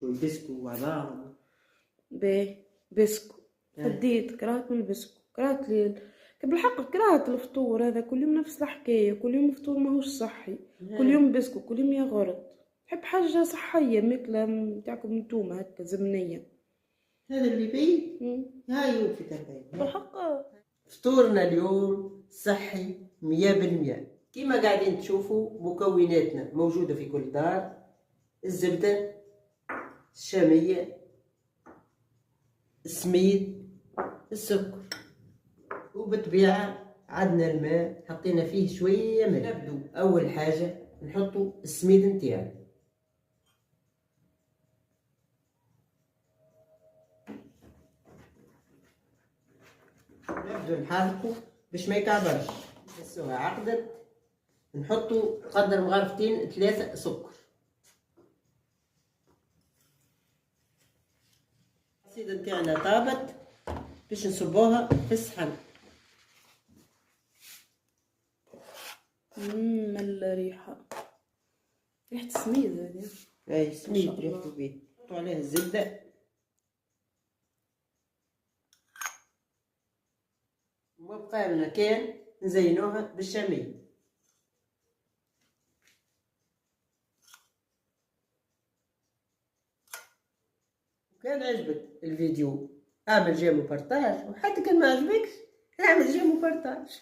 والبسكو وعظام. باهي بسكو فديت، كرهت من البسكو، كرهت بالحق كرهت الفطور هذا كل يوم نفس الحكاية، كل يوم فطور ماهوش صحي، كل يوم بسكو، كل يوم ياغورت. نحب حاجة صحية ماكلة متاعكم نتوما هكا زمنية. هذا اللي بيه هاي يوم في تربية بالحق فطورنا اليوم صحي 100%. كيما قاعدين تشوفوا مكوناتنا موجودة في كل دار: الزبدة، الشامية، السميد، السكر، وبالطبيعة عندنا الماء حطينا فيه شوية ملح. نبدو أول حاجة نحطوا السميد نتاعنا، نبدو نحركوا باش ما يكعبرش. نحسوها عقدت، نحطوا قدر مغرفتين 3 سكر. العصيدة نتاعنا طابت باش نصبوها في الصحن. الريحة، ريحة السميد هذه. اي سميد ريحته بيه. نحطوا عليها الزبدة وبقى لنا كان نزينوها بالشامية. كان عجبك الفيديو اعمل جيم وبارتاج، وحتى كان ما عجبكش اعمل جيم وبارتاج.